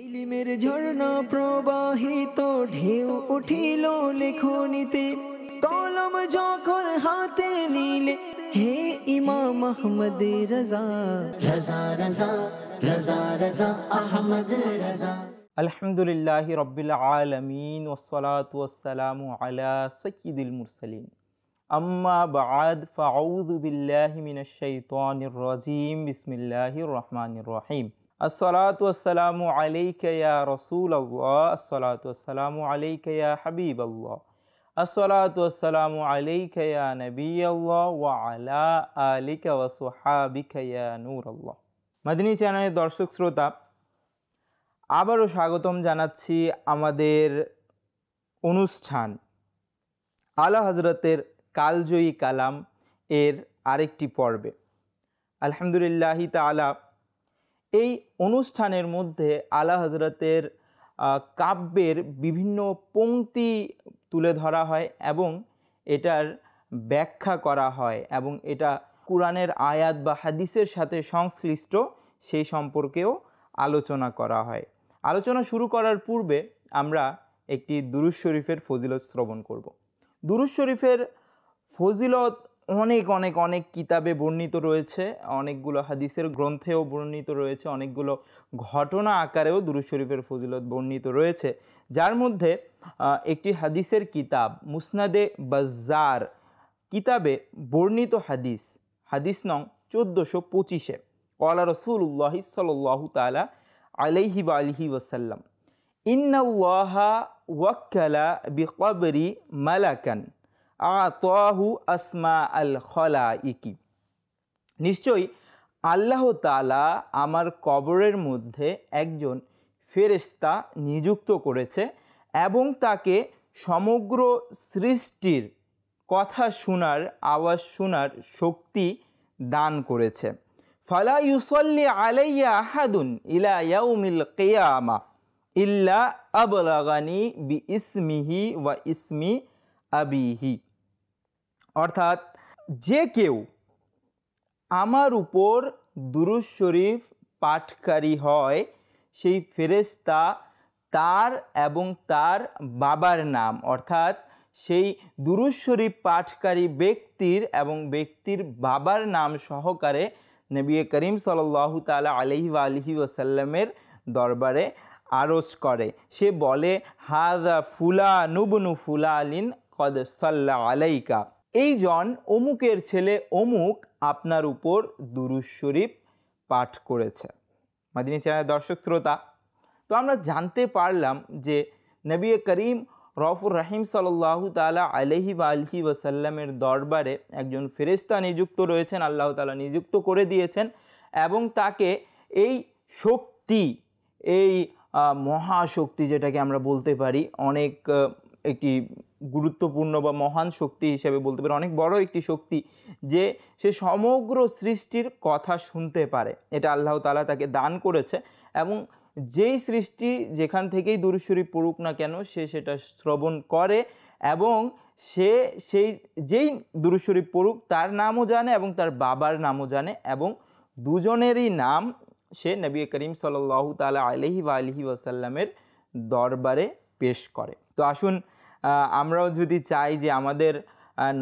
ইলমের ঝর্ণা প্রবাহিত ঢেউ উঠিল লেখনিতে, কলম যখন হাতে নিলে হে ইমাম আহমদ রাজা, রাজা রাজা রাজা রাজা আহমদ রাজা। আলহামদুলিল্লাহি রব্বিল আলামিন ওয়াসসালাতু ওয়াসসালামু আলা সাইয়্যিদিল মুরসালিন, আম্মা বা'দ, ফাআউযু বিল্লাহি মিনাশ শাইতানির রাজীম, বিসমিল্লাহির রহমানির রহিম। আসসালাতু ওয়াসসালামু আলাইকা ইয়া রাসূলাল্লাহ, আসসালাতু ওয়াসসালামু আলাইকা ইয়া হাবিবাল্লাহ, আসসালাতু ওয়াসসালামু আলাইকা ইয়া নবিয়াল্লাহ ওয়া আলা আলিকা ওয়া সুহাবিকা ইয়া নূরাল্লাহ। মাদিনী চ্যানেলের দর্শক শ্রোতা, আবারও স্বাগতম জানাচ্ছি আমাদের অনুষ্ঠান আলা হযরতের কালজয়ী কালাম এর আরেকটি পর্বে। আলহামদুলিল্লাহি তাআলা, এই অনুষ্ঠানের মধ্যে আলা হযরতের কাব্যের বিভিন্ন পংক্তি তুলে ধরা হয় এবং এটার ব্যাখ্যা করা হয় এবং এটা কুরআনের আয়াত বা হাদিসের সাথে সংশ্লিষ্ট সেই সম্পর্কেও আলোচনা করা হয়। আলোচনা শুরু করার পূর্বে আমরা একটি দুরূদ শরীফের ফজিলত শ্রবণ করব। দুরূদ শরীফের ফজিলত অনেক অনেক অনেক কিতাবে বর্ণিত রয়েছে, অনেকগুলো হাদিসের গ্রন্থেও বর্ণিত রয়েছে, অনেকগুলো ঘটনা আকারেও দুরূদ শরীফের ফজিলত বর্ণিত রয়েছে। যার মধ্যে একটি হাদিসের কিতাব মুসনাদে বাজ্জার কিতাবে বর্ণিত হাদিস নং 1425-এ ক্বালা রাসূলুল্লাহি সাল্লাল্লাহু তাআলা আলাইহি ওয়া আলিহি ওয়াসাল্লাম, ইন্নাল্লাহা ওয়াক্কালা বিকবরি মালাকান আতাহু আসমা আল খলাইকি। নিশ্চয়ই আল্লাহ তাআলা আমার কবরের মধ্যে একজন ফেরেশতা নিযুক্ত করেছে এবং তাকে সমগ্র সৃষ্টির কথা শোনার, আওয়াজ শোনার শক্তি দান করেছে। ফালা ইউসাল্লি আলাইয়া আহাদুন ইলা ইয়াউমিল কিয়ামা ইল্লা আবলাগানি বিইসমিহি ওয়া ইসমি আবিহি। অর্থাৎ যে কেউ আমার উপর দুরূদ শরীফ পাঠকারী হয়, সেই ফেরেশতা তার এবং তার বাবার নাম, অর্থাৎ সেই দুরূদ শরীফ পাঠকারী ব্যক্তির এবং ব্যক্তির বাবার নাম সহকারে নবী করিম সাল্লাল্লাহু তাআলা আলাইহি ওয়া আলিহি ওয়াসাল্লামের দরবারে আরজ করে। সে বলে, হাযা ফুলান ইবনু ফুলানিন কদ সাল্লা আলাইকা, এই জন অমুকের ছেলে অমুক আপনার উপর দুরূদ শরীফ পাঠ করেছে। মাদিনী চ্যানেলের দর্শক শ্রোতা, তো আমরা জানতে পারলাম যে নবী করিম রউফুর রহিম সাল্লাল্লাহু তাআলা আলাইহি ওয়া আলিহি ওয়াসাল্লামের দরবারে একজন ফেরেশতা নিযুক্ত রয়েছেন, আল্লাহ তাআলা নিযুক্ত করে দিয়েছেন এবং তাকে এই শক্তি, এই মহাশক্তি যেটাকে আমরা বলতে পারি, অনেক একটি গুরুত্বপূর্ণ বা মহান শক্তি হিসেবে বলতে পারি, অনেক বড় একটি শক্তি, যে সে সমগ্র সৃষ্টির কথা শুনতে পারে, এটা আল্লাহ তাআলা তাকে দান করেছে। এবং যেই সৃষ্টি যেখান থেকেই দুরূদ শরীফ পড়ুক না কেন, সে সেটা শ্রবণ করে এবং সে সেই যেই দুরূদ শরীফ পড়ুক তার নামও জানে এবং তার বাবার নামও জানে এবং দুজনেরই নাম সে নবী করিম সাল্লাল্লাহু তাআলা আলাইহি ওয়া আলিহি ওয়াসাল্লামের দরবারে পেশ করে। তো আসুন আমরাও যদি চাই যে আমাদের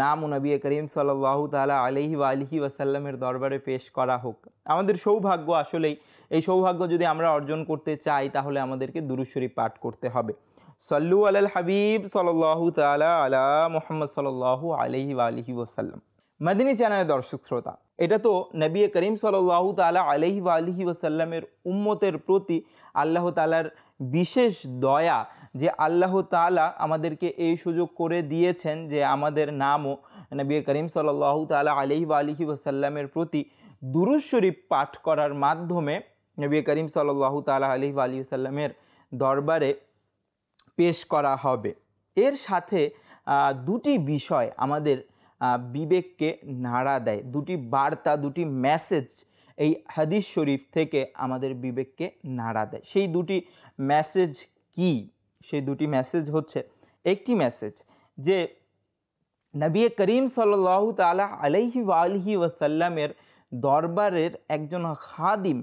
নাম নবী করিম সাল্লাল্লাহু তাআলা আলাইহি ওয়া আলিহি ওয়াসাল্লামের দরবারে পেশ করা হোক, আমাদের সৌভাগ্য। আসলেই এই সৌভাগ্য যদি আমরা অর্জন করতে চাই তাহলে আমাদেরকে দুরূদ শরীফ পাঠ করতে হবে। সাল্লু আলাল হাবিব সাল্লাল্লাহু তাআলা আলা মুহাম্মদ সাল্লাল্লাহু আলাইহি ওয়া আলিহি ওয়াসাল্লাম। মাদিনী চ্যানেলের দর্শক শ্রোতা, এটা তো নবী করিম সাল্লাল্লাহু তাআলা আলাইহি ওয়া আলিহি ওয়াসাল্লামের উম্মতের প্রতি আল্লাহ তাআলার বিশেষ দয়া, যে আল্লাহ তাআলা আমাদেরকে এই সুযোগ করে দিয়েছেন যে আমাদের নামও নবী করিম সাল্লাল্লাহু তাআলা আলাইহি ওয়া আলিহি ওয়াসাল্লামের প্রতি দুরূদ শরীফ পাঠ করার মাধ্যমে নবী করিম সাল্লাল্লাহু তাআলা আলাইহি ওয়া আলিহি ওয়াসাল্লামের দরবারে পেশ করা হবে। এর সাথে দুটি বিষয় আমাদের বিবেককে নাড়া দেয়, দুটি বার্তা, দুটি মেসেজ এই হাদিস শরীফ থেকে আমাদের বিবেককে নাড়া দেয়। সেই দুটি মেসেজ কি? সেই দুটি মেসেজ হচ্ছে, একটি মেসেজ যে নবী করিম সাল্লাল্লাহু তাআলা আলাইহি ওয়া আলিহি ওয়াসাল্লামের দরবারের একজন খাদিম,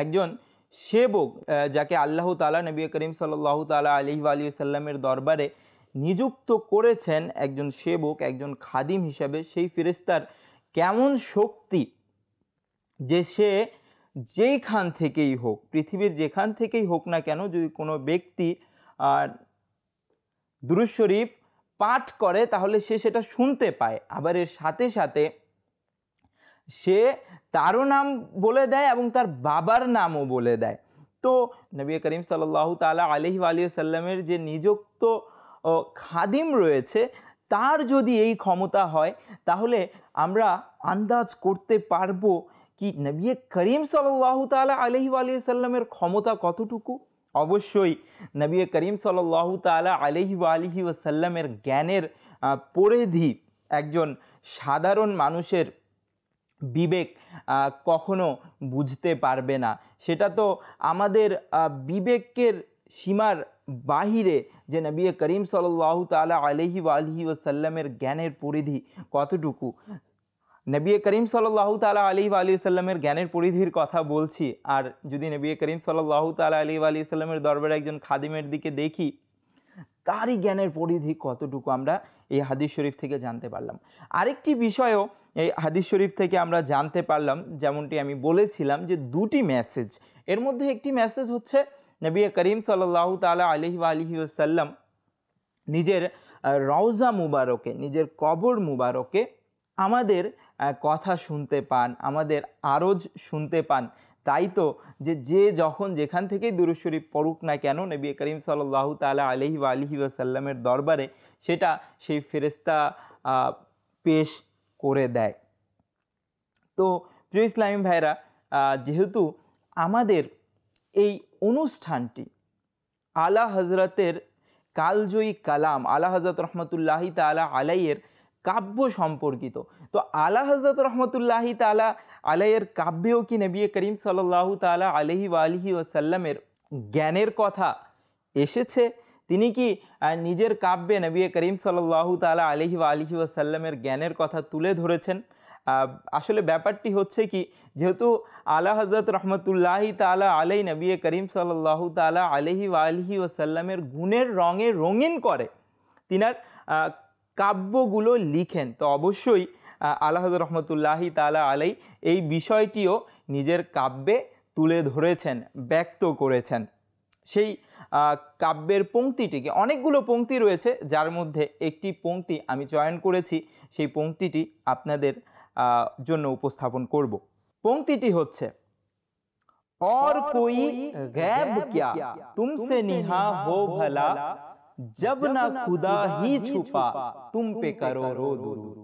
একজন সেবক যাকে আল্লাহ তাআলা নবী করিম সাল্লাল্লাহু তাআলা আলাইহি ওয়া আলিহি সাল্লামের দরবারে নিযুক্ত করেছেন একজন সেবক, একজন খাদিম হিসাবে, সেই ফেরেশতার কেমন শক্তি যে সে যেইখান থেকেই হোক, পৃথিবীর যেখান থেকেই হোক না কেন, যদি কোনো ব্যক্তি দুরূদ শরীফ পাঠ করে তাহলে সে সেটা শুনতে পায়, আবার এর সাথে সাথে সে তারও নাম বলে দেয় এবং তার বাবার নামও বলে দেয়। তো নবী করিম সাল্লাল্লাহু তাআলা আলাইহি ওয়া আলিহি সাল্লামের যে নিযুক্ত খাদিম রয়েছে তার যদি এই ক্ষমতা হয় তাহলে আমরা আন্দাজ করতে পারবো কি নবী করিম সাল্লাল্লাহু তাআলা আলাইহি ওয়া আলিহি সাল্লামের ক্ষমতা কতটুকু। অবশ্যই নবী করিম সাল্লাল্লাহু তাআলা আলাইহি ওয়া আলিহি ওয়াসাল্লামের জ্ঞানের পরিধি একজন সাধারণ মানুষের বিবেক কখনো বুঝতে পারবে না। সেটা তো আমাদের বিবেকের সীমার বাহিরে যে নবী করিম সাল্লাল্লাহু তাআলা আলাইহি ওয়া আলিহি ওয়াসাল্লামের জ্ঞানের পরিধি কতটুকু। নবী করিম সাল্লাল্লাহু তাআলা আলাইহি ওয়া আলিহি ওয়াসাল্লামের জ্ঞানের পরিধির কথা বলছি, আর যদি নবী করিম সাল্লাল্লাহু তাআলা আলাইহি ওয়া আলিহি ওয়াসাল্লামের দরবারে একজন খাদিমের দিকে দেখি, তারই জ্ঞানের পরিধি কতটুকু আমরা এই হাদিস শরীফ থেকে জানতে পারলাম। আরেকটি বিষয়ও এই হাদিস শরীফ থেকে আমরা জানতে পারলাম, যেমনটি আমি বলেছিলাম যে দুটি মেসেজ, এর মধ্যে একটি মেসেজ হচ্ছে নবী করিম সাল্লাল্লাহু তাআলা আলাইহি ওয়া আলিহি ওয়াসাল্লাম নিজের রওজা মুবারকে, নিজের কবর মুবারকে আমাদের কথা শুনতে পান, আমাদের আরজ শুনতে পান। তাই তো যে যখন যেখান থেকেই দুরূদ শরীফ পড়ুক না কেন নবী করিম সাল্লাল্লাহু তাআলা আলাইহি ওয়া আলিহি ওয়াসাল্লামের দরবারে সেটা সেই ফেরেশতা পেশ করে দেয়। তো প্রিয় ইসলামী ভাইরা, যেহেতু আমাদের এই অনুষ্ঠানটি আলা হজরতের কালজয়ী কালাম, আলা হজরত রহমতুল্লাহি তাআলা আলাইয়ের কাব্য সম্পর্কিত, তো আলা হজরত রহমতুল্লাহি তাআলা আলাইয়ের কাব্যেও কি নবী করিম সাল্লাল্লাহু তাআলা আলাইহি ওয়া আলিহি ওয়াসাল্লামের জ্ঞানের কথা এসেছে? তিনি কি নিজের কাব্যে নবী করিম সাল্লাল্লাহু তাআলা আলাইহি ওয়া আলিহি ওয়াসাল্লামের জ্ঞানের কথা তুলে ধরেছেন? আসলে ব্যাপারটি হচ্ছে কি, যেহেতু আলা হজরত রহমতুল্লাহি তাআলা আলাই নবী করিম সাল্লাল্লাহু তাআলা আলাইহি ওয়া আলিহি ওয়াসাল্লামের গুণের রঙে রঙিন করে তিনার কাব্যগুলো লিখেন, তো অবশ্যই আলা হযরত রহমতুল্লাহি তাআলা আলাই এই বিষয়টিও নিজের কাব্যে তুলে ধরেছেন, ব্যক্ত করেছেন। সেই কাব্যের পংক্তিটিকে, অনেকগুলো পংক্তি রয়েছে যার মধ্যে একটি পংক্তি আমি চয়ন করেছি, সেই পংক্তিটি আপনাদের জন্য উপস্থাপন করব। পংক্তিটি হচ্ছে, और कोई गैब क्या तुमसे निहा हो भला, जब ना खुदा ही छुपा तुम पे करो रो दुरूद।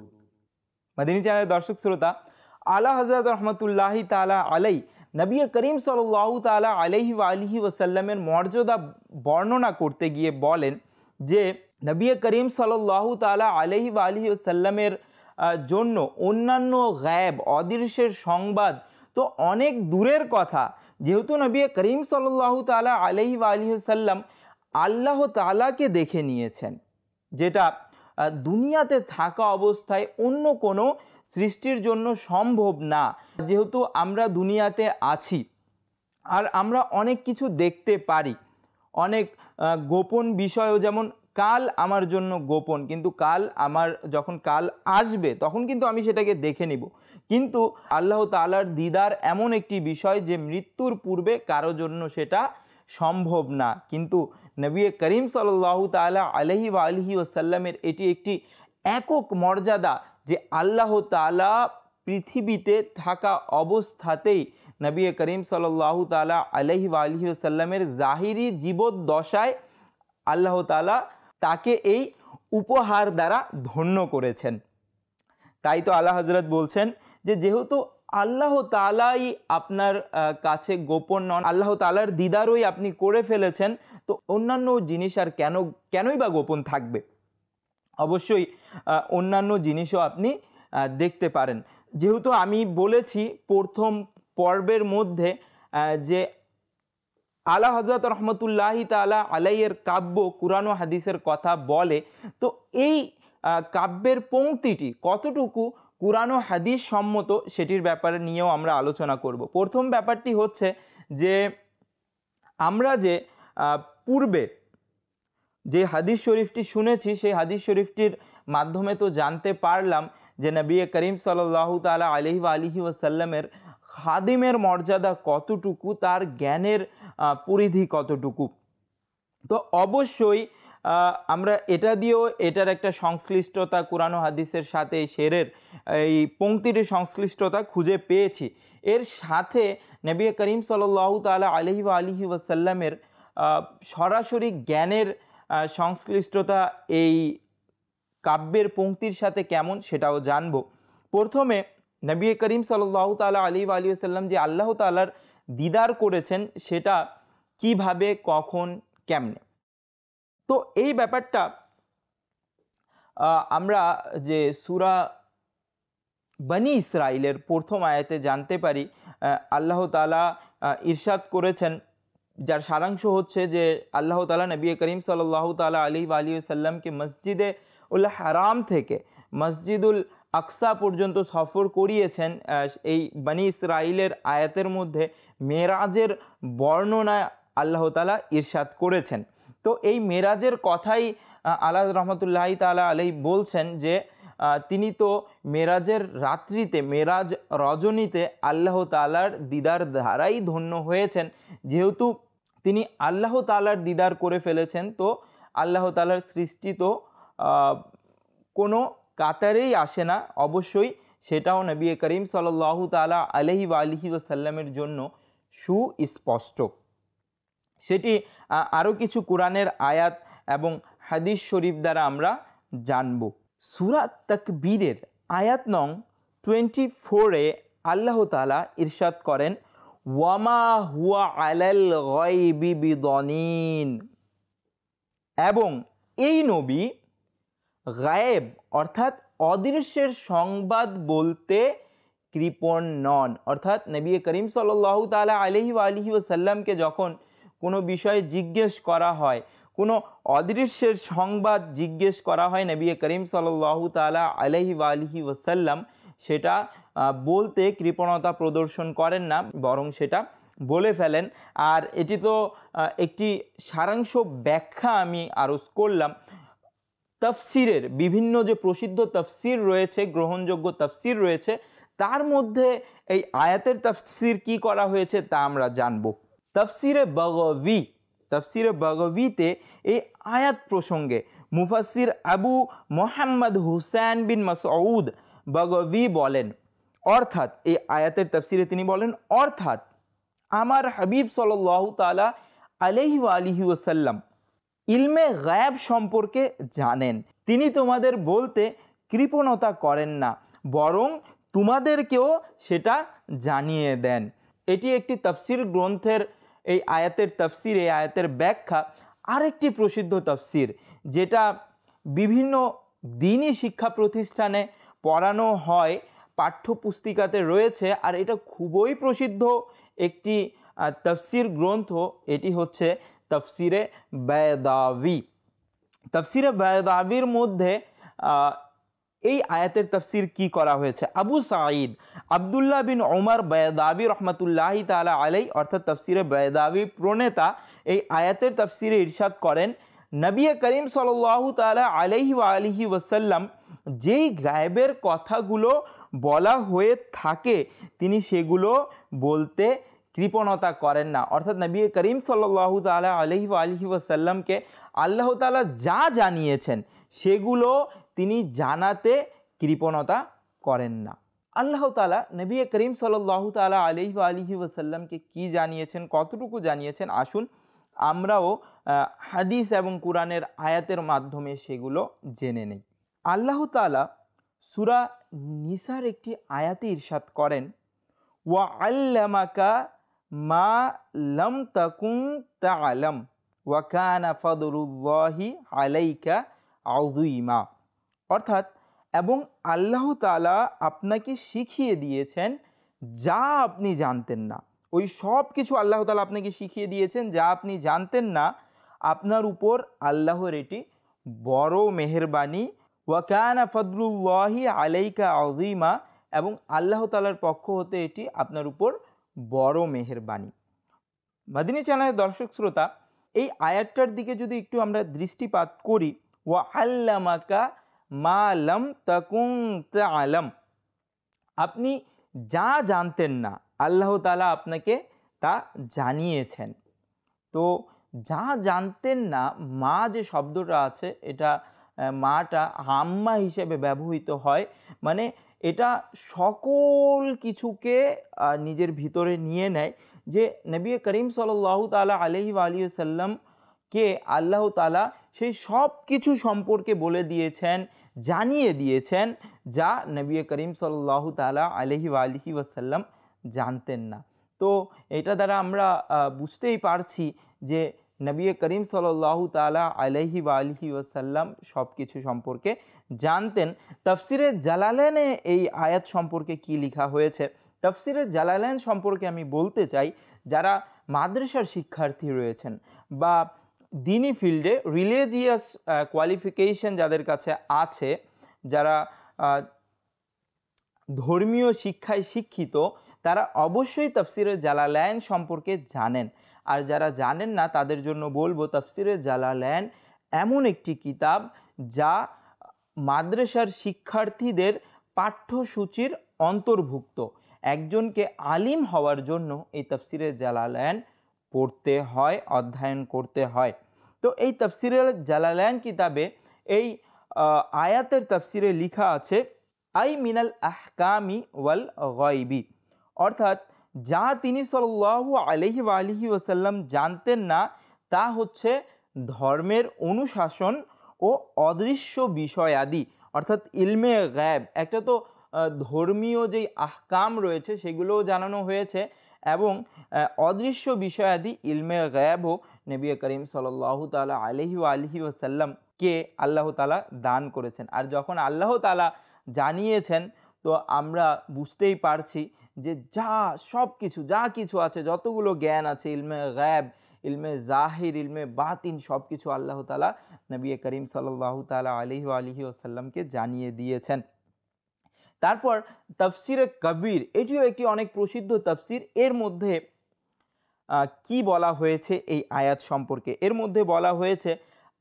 मदनी চ্যানেলের দর্শক শ্রোতা, আলা হযরত রহমতুল্লাহি তাআলা আলাই নবী করিম সাল্লাল্লাহু তাআলা আলাইহি ওয়া আলিহি ওয়াসাল্লামের মর্যাদা বর্ণনা করতে গিয়ে বলেন যে নবী করিম সাল্লাল্লাহু তাআলা আলাইহি ওয়া আলিহি ওয়াসাল্লামের জন্য অন্যান্য গায়েব, অদৃশ্যের সংবাদ তো অনেক দূরের কথা, যেহেতু নবী করিম সাল্লাল্লাহু তাআলা আলাইহি ওয়া আলিহি ওয়াসাল্লাম আল্লাহ তাআলাকে দেখে নিয়েছেন, যেটা দুনিয়াতে থাকা অবস্থায় অন্য কোনো সৃষ্টির জন্য সম্ভব না। যেহেতু আমরা দুনিয়াতে আছি আর আমরা অনেক কিছু দেখতে পারি, অনেক গোপন বিষয়ও, যেমন কাল আমার জন্য গোপন, কিন্তু যখন কাল আসবে তখন কিন্তু আমি সেটাকে দেখে নিব। কিন্তু আল্লাহ তাআলার দিদার এমন একটি বিষয় যে মৃত্যুর পূর্বে কারো জন্য সেটা সম্ভব না, কিন্তু নবী করিম সাল্লাল্লাহু তাআলা আলাইহি ওয়া আলিহি ওয়াসাল্লামের এটি একটি একক মর্যাদা যে আল্লাহ তাআলা পৃথিবীতে থাকা অবস্থাতেই নবী করিম সাল্লাল্লাহু তাআলা আলাইহি ওয়া আলিহি ওয়াসাল্লামের জাহিরি জীবদ্দশায় আল্লাহ তাআলা তাকে এই উপহার দ্বারা ধন্য করেছেন। তাই তো আলা হযরত বলছেন যে যেহেতু আল্লাহ তাআলাই আপনার কাছে গোপন নন, আল্লাহ তাআলার দিদারই আপনি করে ফেলেছেন, তো অন্যান্য জিনিস আর কেনই বা গোপন থাকবে। অবশ্যই অন্যান্য জিনিসও আপনি দেখতে পারেন। যেহেতু আমি বলেছি প্রথম পর্বের মধ্যে যে আলা হযরত রহমতুল্লাহি তাআলা আলাইয়ের কাব্য কুরআন ও হাদিসের কথা বলে, তো এই কাব্যের পংক্তিটি কতটুকু কুরআন ও হাদিস সম্মত সেটির ব্যাপারে নিয়েও আমরা আলোচনা করব। প্রথম ব্যাপারটি হচ্ছে যে আমরা যে পূর্বে যে হাদিস শরীফটি শুনেছি সেই হাদিস শরীফটির মাধ্যমে তো জানতে পারলাম যে নবী করিম সাল্লাল্লাহু তাআলা আলাইহি ওয়াসাল্লামের খাদিমের মর্যাদা কতটুকু, তার জ্ঞানের পরিধি কতটুকু। তো অবশ্যই আমরা এটা দিয়েও এটার একটা সংশ্লিষ্টতা কোরআন ও হাদিসের সাথে এই শেরের এই পংক্তির সংশ্লিষ্টতা খুঁজে পেয়েছি। এর সাথে নবী করিম সাল্লাল্লাহু তাআলা আলাইহি ওয়াসাল্লামের সরাসরি জ্ঞানের সংশ্লিষ্টতা এই কাব্যের পংক্তির সাথে কেমন সেটাও জানব। প্রথমে নবী করিম সাল্লাল্লাহু তাআলা আলাইহি ওয়াসাল্লাম যে আল্লাহ তাআলার দিদার করেছেন সেটা কিভাবে, কখন, কেমনে। তো এই ব্যাপারটা আমরা যে সূরা বনি ইসরাইলের প্রথম আয়াতে জানতে পারি। আল্লাহ তাআলা ইরশাদ করেছেন, যার সারাংশ হচ্ছে যে আল্লাহ তাআলা নবী করিম সাল্লাল্লাহু তাআলা আলাইহি ওয়াসাল্লামকে মসজিদে উল হারাম থেকে মসজিদুল আকসা পর্যন্ত সফর করিয়েছেন। এই বনি ইসরাইলের আয়াতের মধ্যে মেরাজের বর্ণনা আল্লাহ তাআলা ইরশাদ করেছেন। তো এই মেরাজের কথাই আল্লাহ রহমতুল্লাহি তাআলা আলাইহি বলছেন যে তিনি তো মেরাজের রাত্রিতে, মেরাজ রজনীতে আল্লাহ তাআলার দিদার দ্বারাই ধন্য হয়েছেন। যেহেতু তিনি আল্লাহ তাআলার দিদার করে ফেলেছেন, তো আল্লাহ তাআলার সৃষ্টি তো কোনো কাতারেই আসে না, অবশ্যই সেটাও নবী করিম সাল্লাল্লাহু তাআলা আলাইহি ওয়াসাল্লামের জন্য সুস্পষ্ট। সেটি আরও কিছু কোরআনের আয়াত এবং হাদিস শরীফ দ্বারা আমরা জানব। সূরা তাকবীরের আয়াত নং 24-এ আল্লাহ তাআলা ইরশাদ করেন, ওয়ামা হুয়া আলাল গায়বি বিদনীন, এবং এই নবী গায়েব অর্থাৎ অদৃশ্যের সংবাদ বলতে কৃপণ নন। অর্থাৎ নবী করিম সাল্লাল্লাহু তাআলা আলাইহি ওয়াসাল্লামকে যখন কোনো বিষয়ে জিজ্ঞেস করা হয়, কোনো অদৃশ্যের সংবাদ জিজ্ঞেস করা হয়, নবী করিম সাল্লাল্লাহু তাআলা আলাইহি ওয়াসাল্লাম সেটা বলতে কৃপণতা প্রদর্শন করেন না, বরং সেটা বলে ফেলেন। আর এটি তো একটি সারাংশ ব্যাখ্যা আমি আরজ করলাম। তাফসিরের বিভিন্ন যে প্রসিদ্ধ তাফসির রয়েছে, গ্রহণযোগ্য তাফসির রয়েছে, তার মধ্যে এই আয়াতের তাফসির কি করা হয়েছে তা আমরা জানব। তাফসিরে বাগবীতে এই আয়াত প্রসঙ্গে মুফাসসির আবু মোহাম্মদ হুসাইন বিন মাসউদ বাগবী বলেন, অর্থাৎ এই আয়াতের তাফসিরে তিনি বলেন, অর্থাৎ আমার হাবিব সাল্লাল্লাহু তাআলা আলাইহি ওয়াসাল্লাম ইলমে গায়েব সম্পর্কে জানেন। তিনি তোমাদের বলতে কৃপণতা করেন না, বরং তোমাদেরকেও সেটা জানিয়ে দেন। এটি একটি তাফসির গ্রন্থের এই আয়াতের তাফসির, এই আয়াতের ব্যাখ্যা। আরেকটি প্রসিদ্ধ তাফসির যেটা বিভিন্ন দ্বীনি শিক্ষা প্রতিষ্ঠানে পড়ানো হয়, পাঠ্যপুস্তিকাতে রয়েছে, আর এটা খুবই প্রসিদ্ধ একটি তাফসির গ্রন্থ, এটি হচ্ছে তাফসিরে বায়দাবী। তাফসিরে বায়দাবীর মধ্যে এই আয়াতের তাফসির কি করা হয়েছে। আবু সাঈদ আব্দুল্লাহ বিন ওমর বায়দাবী রহমাতুল্লাহি তাআলা আলাইহি অর্থাৎ তাফসিরে বায়দাবী প্রণেতা এই আয়াতের তাফসিরে ইরশাদ করেন, নবী করিম সাল্লাল্লাহু তাআলা আলাইহি ওয়াসাল্লাম যেই গায়েবের কথাগুলো বলা হয়ে থাকে তিনি সেগুলো বলতে কৃপণতা করেন না। অর্থাৎ নবী করিম সাল্লাল্লাহু তাআলা আলাইহি ওয়াসাল্লামকে আল্লাহ তাআলা যা জানিয়েছেন সেগুলো তিনি জানাতে কৃপণতা করেন না। আল্লাহ তাআলা নবী করিম সাল্লাল্লাহু তাআলা আলাইহি ওয়াসাল্লামকে কি জানিয়েছেন, কতটুকু জানিয়েছেন, আসুন আমরাও হাদিস এবং কোরআনের আয়াতের মাধ্যমে সেগুলো জেনে নেই। আল্লাহ তাআলা সূরা নিসার একটি আয়াতে ইরশাদ করেন, ওয়া আল্লামাকা মা লাম তাকুন তা'লাম ওয়া কানা ফাদলুল্লাহি আলাইকা আযীমা। অর্থাৎ এবং আল্লাহ তাআলা আপনাকে শিখিয়ে দিয়েছেন যা আপনি জানতেন না। ওই সব কিছু আল্লাহ তাআলা আপনাকে শিখিয়ে দিয়েছেন যা আপনি জানতেন না। আপনার উপর আল্লাহর এটি বড় মেহেরবানি। ওয়া কানা ফাদলুল্লাহি আলাইকা আযীমা, এবং আল্লাহ তাআলার পক্ষ হতে এটি আপনার উপর বড় মেহেরবানি। মাদিনী চ্যানেলের দর্শক শ্রোতা, এই আয়াতটার দিকে যদি একটু আমরা দৃষ্টিপাত করি, ওয়া আল্লামাকা মা লাম তাকুন তা'লাম, আপনি যা জানতেন না আল্লাহ তাআলা আপনাকে তা জানিয়েছেন। তো যা জানতেন না, মা যে শব্দটা আছে এটা মাটা আম্মা হিসেবে ব্যবহৃত হয়, মানে এটা সকল কিছুকে নিজের ভিতরে নিয়ে নেয়। যে নবী করিম সাল্লাল্লাহু তাআলা আলাইহি ওয়া আলিহি ওয়াসাল্লামকে আল্লাহ তাআলা সেই সব কিছু সম্পর্কে বলে দিয়েছেন, জানিয়ে দিয়েছেন, যা নবী করিম সাল্লাল্লাহু তাআলা আলাইহি ওয়া আলিহি ওয়াসাল্লাম জানতেন না। তো এটা দ্বারা আমরা বুঝতেই পারছি যে নবী করিম সাল্লাল্লাহু তাআলা আলাইহি ওয়া আলিহি ওয়াসাল্লাম সব কিছু সম্পর্কে জানতেন। তাফসিরে জালালাইনে এই আয়াত সম্পর্কে কি লেখা হয়েছে, তাফসিরে জালালাইন সম্পর্কে আমি বলতে চাই, যারা মাদ্রাসার শিক্ষার্থী রয়েছেন বা দিনী ফিল্ডে রিলিজিয়াস কোয়ালিফিকেশন যাদের কাছে আছে, যারা ধর্মীয় শিক্ষায় শিক্ষিত, তারা অবশ্যই তাফসিরে জালালাইন সম্পর্কে জানেন। আর যারা জানেন না তাদের জন্য বলবো, তাফসিরে জালালাইন এমন একটি কিতাব যা মাদ্রাসার শিক্ষার্থীদের পাঠ্যসূচির অন্তর্ভুক্ত। একজনকে আলিম হওয়ার জন্য এই তাফসিরে জালালাইন পড়তে হয়, অধ্যয়ন করতে হয়। তো এই তাফসিরে জালালাইন কিতাবে এই আয়াতের তাফসিরে লেখা আছে, আই মিনাল আহকামি ওয়াল গায়বি, অর্থাৎ যা তিনি সাল্লাল্লাহু আলাইহি ওয়া আলিহি ওয়াসাল্লাম জানতেন না তা হচ্ছে ধর্মের অনুশাসন ও অদৃশ্য বিষয়াদি, অর্থাৎ ইলমে গায়ব। একটা তো ধর্মীয় যেই আহকাম রয়েছে সেগুলোও জানানো হয়েছে, এবং অদৃশ্য বিষয়াদি ইলমে গায়বও নবী করিম সাল্লাল্লাহু তাআলা আলাইহি ওয়া আলিহি ওয়াসাল্লামকে আল্লাহ তাআলা দান করেছেন। আর যখন আল্লাহ তাআলা জানিয়েছেন, তো আমরা বুঝতেই পারছি যে সব কিছু যা কিছু আছে, যতগুলো জ্ঞান আছে, ইলমে গায়ব, ইলমে জাহির, ইলমে বাতিন, সব কিছু আল্লাহ তাআলা নবী করিম সাল্লাল্লাহু তাআলা আলাইহি ওয়া আলিহি ওয়াসাল্লামকে জানিয়ে দিয়েছেন। তারপর তাফসিরে কবির, এটিও একটি অনেক প্রসিদ্ধ তাফসির। এর মধ্যে কি বলা হয়েছে এই আয়াত সম্পর্কে? এর মধ্যে বলা হয়েছে,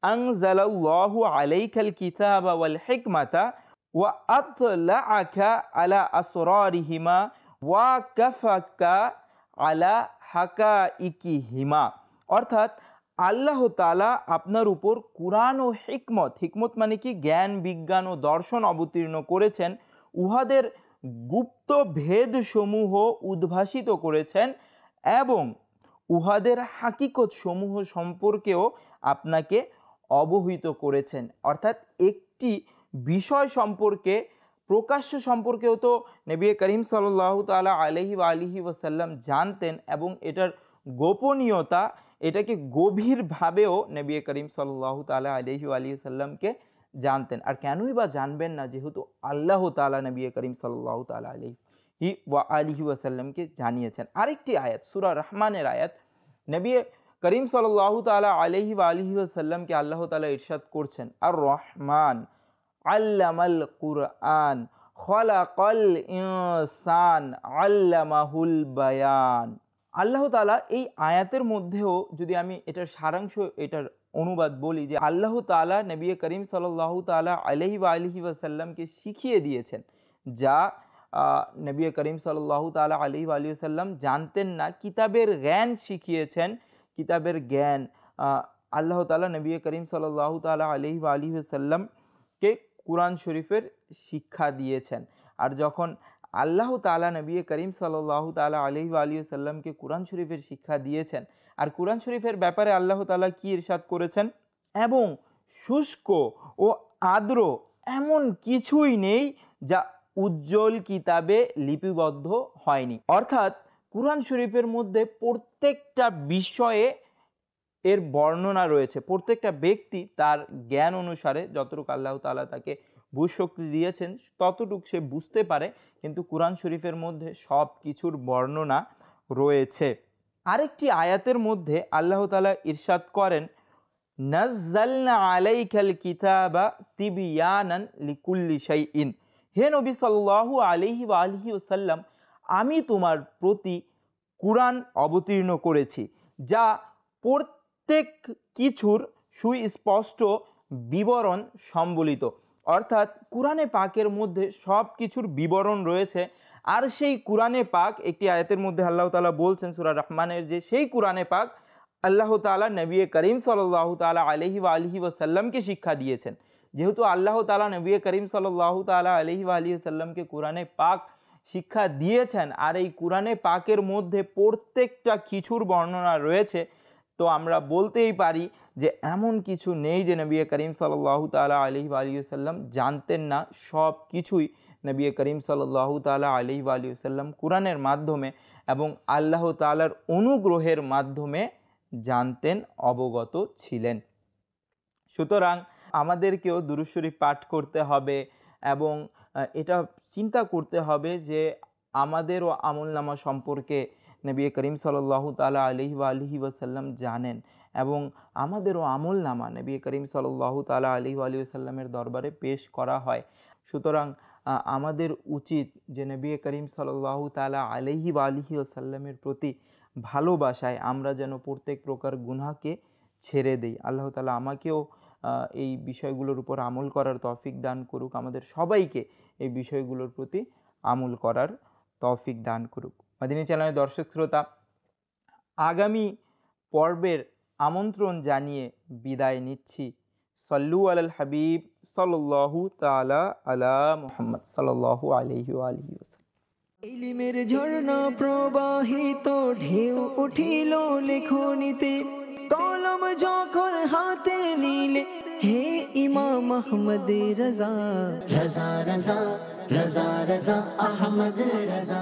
আনজালাল্লাহু আলাইকাল কিতাবা ওয়াল হিকমাতা ওয়া আতলাআকা আলা আসরারিহিমা ওয়া কাফাকা আলা হাকাইকিহিমা, অর্থাৎ আল্লাহ তাআলা আপনার উপর কুরআন ও হিকমত, হিকমত মানে কি, জ্ঞান বিজ্ঞান ও দর্শন অবতীর্ণ করেছেন, উহাদের গুপ্ত ভেদ সমূহ উদ্ভাসিত করেছেন এবং উহাদের হাকিকত সমূহ সম্পর্কেও আপনাকে অবহিত করেছেন। অর্থাৎ একটি বিষয় সম্পর্কে, প্রকাশ্য সম্পর্কেও তো নবী করিম সাল্লাল্লাহু তাআলা আলাইহি ওয়া আলিহি ওয়াসাল্লাম জানতেন, এবং এটার গোপনীয়তা, এটাকে গভীরভাবেও নবী করিম সাল্লাল্লাহু তাআলা আলাইহি ওয়া আলিহি ওয়াসাল্লামকে জানতেন। আর কেনই বা জানবেন না, যেহেতু আল্লাহ তাআলা নবী করিম সাল্লাল্লাহু তাআলা আলাইহি ওয়া আলিহি ওয়াসাল্লামকে জানিয়েছেন। আরেকটি আয়াত, সূরা রহমানের আয়াত, নবী করিম সাল্লাল্লাহু তাআলা আলাইহি ওয়া আলিহি ওয়াসাল্লামকে আল্লাহ তাআলা ইরশাদ করছেন, আর রহমান আল্লামাল কুরআন খলাকাল ইনসান আল্লামাহুল বায়ান। আল্লাহ তাআলা এই আয়াতের মধ্যেও, যদি আমি এটার সারাংশ, এটার অনুবাদ বলি, যে আল্লাহ তাআলা নবী করিম সাল্লাল্লাহু তাআলা আলাইহি ওয়া আলিহি ওয়াসাল্লামকে শিখিয়ে দিয়েছেন, যা নবী করিম সাল্লাল্লাহু তাআলা আলাইহি ওয়া আলিহি ওয়াসাল্লাম জানতেন না। কিতাবের জ্ঞান শিখিয়েছেন, কিতাবের জ্ঞান আল্লাহ তাআলা নবী করিম সাল্লাল্লাহু তাআলা আলাইহি ওয়া আলিহি ওয়াসাল্লামকে কুরআন শরীফের শিক্ষা দিয়েছেন। আর যখন আল্লাহ তাআলা নবী করিম সাল্লাল্লাহু তাআলা আলাইহি ওয়া আলিহি ওয়াসাল্লামকে কুরআন শরীফের শিক্ষা দিয়েছেন, আর কুরআন শরীফের ব্যাপারে আল্লাহ তাআলা কি ইরশাদ করেছেন, এবং শুষ্ক ও আর্দ্র এমন কিছুই নেই যা উজ্জ্বল কিতাবে লিপিবদ্ধ হয়নি। অর্থাৎ কুরআন শরীফের মধ্যে প্রত্যেকটা বিষয়ে এর বর্ণনা রয়েছে। প্রত্যেকটা ব্যক্তি তার জ্ঞান অনুসারে যতটুকু আল্লাহ তাআলা তাকে বুঝশক্তি দিয়েছেন ততটুকু সে বুঝতে পারে, কিন্তু কুরআন শরীফের মধ্যে সব কিছুর বর্ণনা রয়েছে। আরেকটি আয়াতের মধ্যে আল্লাহ তাআলা ইরশাদ করেন, নাজ্জালনা আলাইকাল কিতাবা তিবিয়ানান লিকুল্লি শাইইন, হে নবী সাল্লাল্লাহু আলাইহি ওয়া আলিহি ওয়াসাল্লাম, আমি তোমার প্রতি কুরআন অবতীর্ণ করেছি যা প্রত্যেক কিছুর সুস্পষ্ট বিবরণ সম্বলিত। অর্থাৎ কোরআনে পাকের মধ্যে সব কিছুর বিবরণ রয়েছে। আর সেই কোরআনে পাক, একটি আয়াতের মধ্যে আল্লাহ তাআলা বলছেন সূরা রহমানের, যে সেই কোরআনে পাক আল্লাহ তাআলা নবী করিম সাল্লাল্লাহু তাআলা আলাইহি ওয়াসাল্লামকে শিক্ষা দিয়েছেন। যেহেতু আল্লাহ তাআলা নবী করিম সাল্লাল্লাহু তাআলা আলাইহি ওয়াসাল্লামকে কোরআনে পাক শিক্ষা দিয়েছেন, আর এই কোরআনে পাকের মধ্যে প্রত্যেকটা কিছুর বর্ণনা রয়েছে, তো আমরা বলতেই পারি যে এমন কিছু নেই যে নবী করিম সাল্লাল্লাহু তাআলা আলাইহি ওয়াসাল্লাম জানতেন না। সব কিছুই নবী করিম সাল্লাল্লাহু তাআলা আলাইহি ওয়াসাল্লাম কোরআনের মাধ্যমে এবং আল্লাহ তাআলার অনুগ্রহের মাধ্যমে জানতেন, অবগত ছিলেন। সুতরাং আমাদেরকেও দুরূদ শরীফ পাঠ করতে হবে এবং এটা চিন্তা করতে হবে যে আমাদেরও আমলনামা সম্পর্কে নবী করিম সাল্লাল্লাহু তাআলা আলাইহি ওয়াসাল্লাম জানেন এবং আমাদেরও আমলনামা নবী করিম সাল্লাল্লাহু তাআলা আলাইহি ওয়াসাল্লামের দরবারে পেশ করা হয়। সুতরাং আমাদের উচিত যে নবী করিম সাল্লাল্লাহু তাআলা আলাইহি ওয়াসাল্লামের প্রতি ভালোবাসায় আমরা যেন প্রত্যেক প্রকার গুনাহকে ছেড়ে দেই। আল্লাহ তাআলা আমাকেও এই বিষয়গুলোর উপর আমল করার তৌফিক দান করুক, আমাদের সবাইকে এই বিষয়গুলোর প্রতি আমল করার তৌফিক দান করুক। মাদিনী চ্যানেলের দর্শক শ্রোতা, আগামী পর্বের আমন্ত্রণ জানিয়ে বিদায় নিচ্ছি। সল্লু আলাল হাবিব সাল্লাল্লাহু তাআলা আলা মুহাম্মদ সাল্লাল্লাহু আলাইহি ওয়াসাল্লাম। ইলমের ঝর্ণা প্রবাহিত ঢেউ উঠিল লেখনিতে, কলম যখন হাতে নিলে হে ইমাম আহমদ রাজা, রাজা রাজা রাজা রাজা আহমদ রাজা।